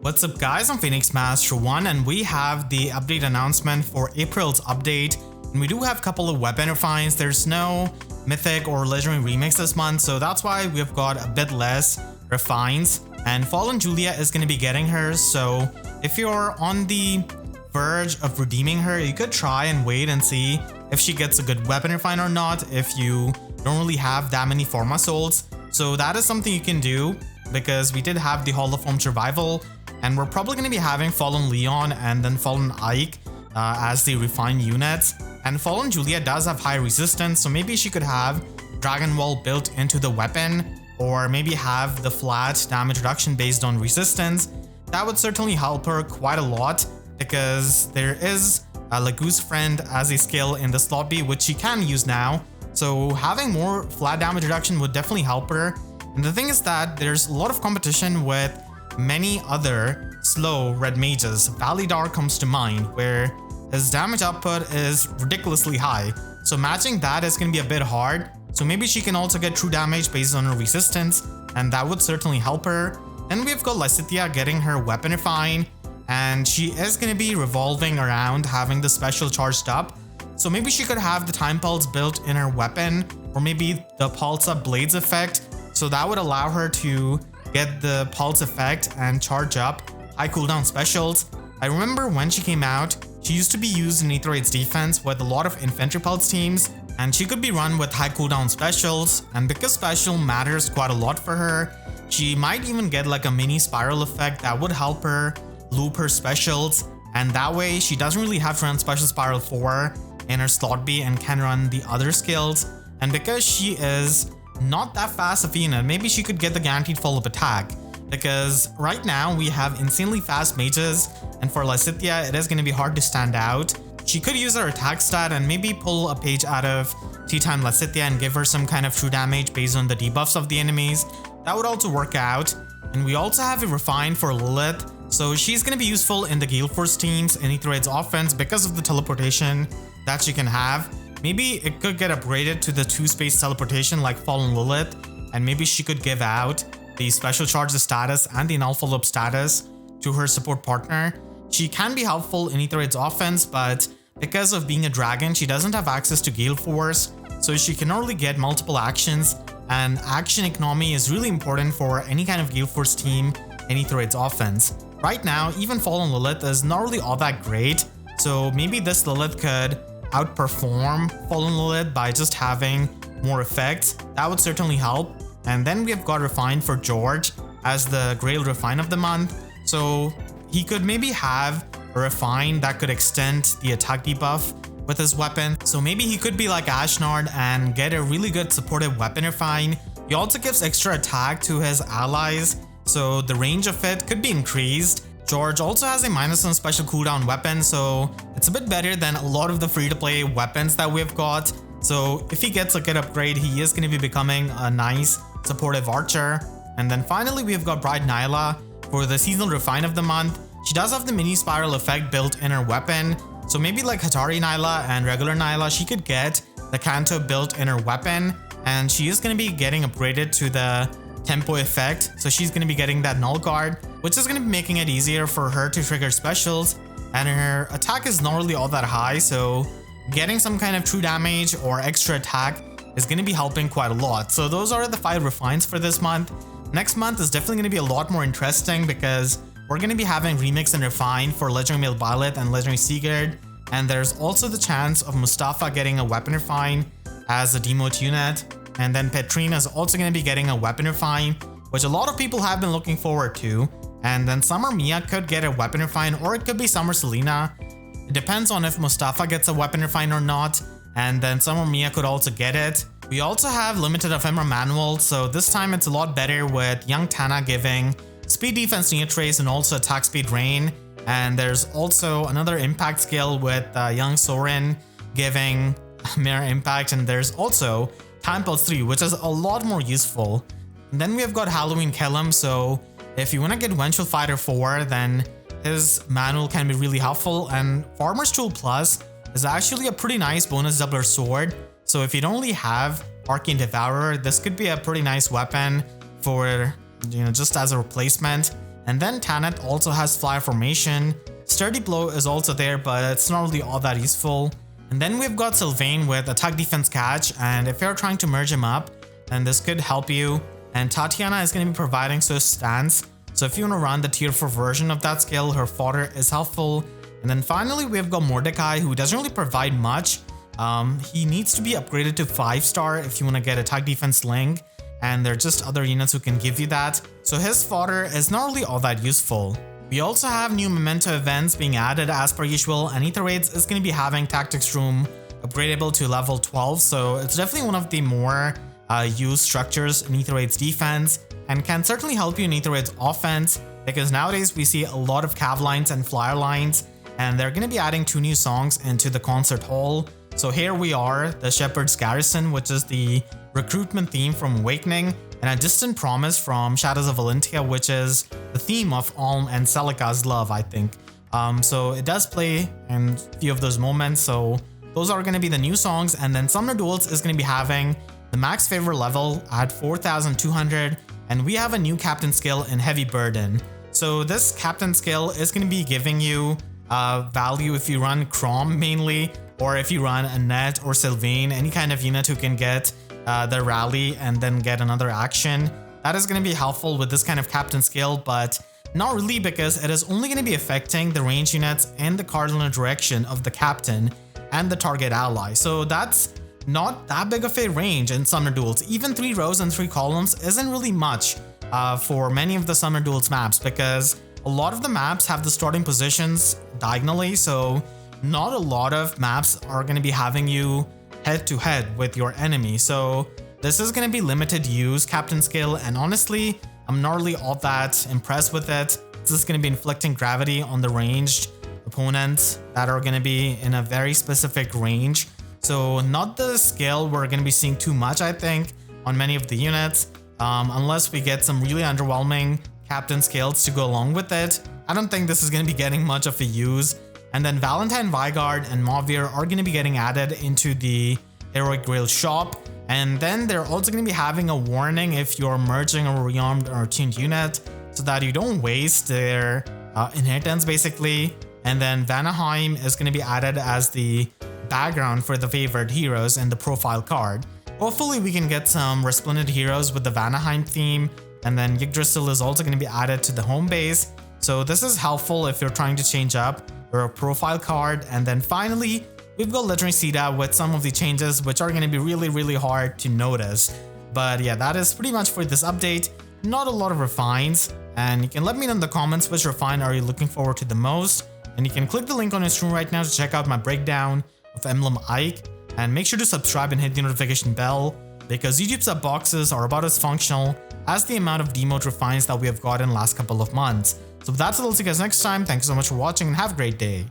What's up guys, I'm Phoenix Master 1 and we have the update announcement for April's update. And we do have a couple of weapon refines. There's no mythic or legendary remix this month, so that's why we've got a bit less refines. And Fallen Julia is going to be getting hers, so if you're on the verge of redeeming her, you could try and wait and see if she gets a good weapon refine or not, if you don't really have that many Forma souls. So that is something you can do, because we did have the Hall of Form Survival, and we're probably going to be having Fallen Leon and then Fallen Ike as the refined units. And Fallen Julia does have high resistance, so maybe she could have Dragon Wall built into the weapon, or maybe have the flat damage reduction based on resistance. That would certainly help her quite a lot, because there is a Lagoose Friend as a skill in the slot B, which she can use now. So having more flat damage reduction would definitely help her. And the thing is that there's a lot of competition with many other slow red mages. Validar comes to mind, where his damage output is ridiculously high. So matching that is going to be a bit hard. So maybe she can also get true damage based on her resistance, and that would certainly help her. Then we've got Lysithea getting her weapon refine, and she is going to be revolving around having the special charged up. So maybe she could have the time pulse built in her weapon, or maybe the pulse up blades effect. So that would allow her to get the pulse effect and charge up high cooldown specials. I remember when she came out, she used to be used in Aether Raids defense with a lot of infantry pulse teams, and she could be run with high cooldown specials. And because special matters quite a lot for her, she might even get like a mini spiral effect that would help her loop her specials, and that way she doesn't really have to run special spiral 4 in her slot B and can run the other skills. And because she is not that fast Athena, maybe she could get the guaranteed follow-up attack, because right now we have insanely fast mages, and for Lysithea it is going to be hard to stand out. She could use her attack stat and maybe pull a page out of Tea-Time Lysithea and give her some kind of true damage based on the debuffs of the enemies. That would also work out. And we also have a refine for Lilith, so she's going to be useful in the Gale Force teams in Aether Raids offense because of the teleportation that she can have. Maybe it could get upgraded to the 2-space teleportation like Fallen Lilith, and maybe she could give out the special charges status and the null follow-up status to her support partner. She can be helpful in Aether Raids offense, but because of being a dragon, she doesn't have access to Gale Force, so she can only get multiple actions, and action economy is really important for any kind of Gale Force team in Aether Raids offense. Right now, even Fallen Lilith is not really all that great, so maybe this Lilith could outperform Fallen Lilith by just having more effects. That would certainly help. And then we have got Refine for George as the Grail Refine of the month. So he could maybe have a Refine that could extend the attack debuff with his weapon. So maybe he could be like Ashnard and get a really good supportive weapon refine. He also gives extra attack to his allies, so the range of it could be increased. George also has a -1 special cooldown weapon, so it's a bit better than a lot of the free-to-play weapons that we've got. So if he gets a good upgrade, he is going to be becoming a nice supportive archer. And then finally we've got Bride Nailah for the seasonal refine of the month. She does have the mini spiral effect built in her weapon, so maybe like Hatari Nailah and regular Nailah, she could get the Kanto built in her weapon, and she is going to be getting upgraded to the tempo effect, so she's going to be getting that null guard, which is going to be making it easier for her to trigger specials. And her attack is not really all that high, so getting some kind of true damage or extra attack is going to be helping quite a lot. So those are the 5 refines for this month. Next month is definitely going to be a lot more interesting, because we're going to be having remix and refine for Legendary Male Violet and Legendary Sigurd, and there's also the chance of Mustafa getting a weapon refine as a demote unit. And then Petrina is also going to be getting a weapon refine, which a lot of people have been looking forward to. And then Summer Mia could get a weapon refine, or it could be Summer Selena. It depends on if Mustafa gets a weapon refine or not, and then Summer Mia could also get it. We also have limited Ephemera manual, so this time it's a lot better with Young Tana giving speed defense near trace and also attack speed rain. And there's also another impact skill with Young Soren giving mirror impact, and there's also Time Pulse 3, which is a lot more useful. And then we have got Halloween Kellum, so if you want to get Vengeful Fighter 4, then his manual can be really helpful. And Farmer's Tool Plus is actually a pretty nice bonus doubler sword, so if you don't really have Arcane Devourer, this could be a pretty nice weapon for, just as a replacement. And then Tanith also has Fly Formation. Sturdy Blow is also there, but it's not really all that useful. And then we've got Sylvain with Attack Defense Catch, and if you're trying to merge him up, then this could help you. And Tatiana is going to be providing Swift Stance, so if you want to run the tier 4 version of that skill, her fodder is helpful. And then finally we've got Mordecai, who doesn't really provide much. He needs to be upgraded to 5-star if you want to get Attack Defense Link, and there are just other units who can give you that. So his fodder is not really all that useful. We also have new memento events being added as per usual, and Aether Raids is going to be having Tactics Room upgradable to level 12, so it's definitely one of the more used structures in Aether Raids defense, and can certainly help you in Aether Raids offense, because nowadays we see a lot of cav lines and flyer lines, and they're going to be adding 2 new songs into the concert hall. So here we are, the Shepherd's Garrison, which is the recruitment theme from Awakening, and a Distant Promise from Shadows of Valentia, which is the theme of Alm and Celica's love, I think. So it does play in a few of those moments, so those are going to be the new songs. And then Summoner Duels is going to be having the max favor level at 4,200, and we have a new captain skill in Heavy Burden. So this captain skill is going to be giving you value if you run Crom mainly, or if you run Annette or Sylvain, any kind of unit who can get the rally and then get another action. That is going to be helpful with this kind of captain skill, but not really, because it is only going to be affecting the range units in the cardinal direction of the captain and the target ally. So that's not that big of a range in Summoner Duels. Even 3 rows and 3 columns isn't really much for many of the Summoner Duels maps, because a lot of the maps have the starting positions diagonally, so not a lot of maps are going to be having you head to head with your enemy. So this is going to be limited use captain skill, and honestly I'm not really all that impressed with it. This is going to be inflicting gravity on the ranged opponents that are going to be in a very specific range. So not the skill we're going to be seeing too much, I think, on many of the units, unless we get some really underwhelming captain skills to go along with it. I don't think this is going to be getting much of a use. And then Valentine Vigard and Mauvir are going to be getting added into the Heroic Grail shop. And then they're also going to be having a warning if you're merging a rearmed or tuned unit, so that you don't waste their inheritance basically. And then Vanaheim is going to be added as the background for the favored heroes in the profile card. Hopefully we can get some Resplendent heroes with the Vanaheim theme. And then Yggdrasil is also going to be added to the home base. So this is helpful if you're trying to change up your profile card. And then finally, we've got Legendary Sita with some of the changes, which are going to be really hard to notice. But yeah, that is pretty much for this update. Not a lot of refines, and you can let me know in the comments which refine are you looking forward to the most. And you can click the link on your screen right now to check out my breakdown of Emblem Ike, and make sure to subscribe and hit the notification bell, because YouTube sub boxes are about as functional as the amount of demote refines that we have gotten last couple of months. So with that, I'll see you guys next time. Thanks so much for watching and have a great day.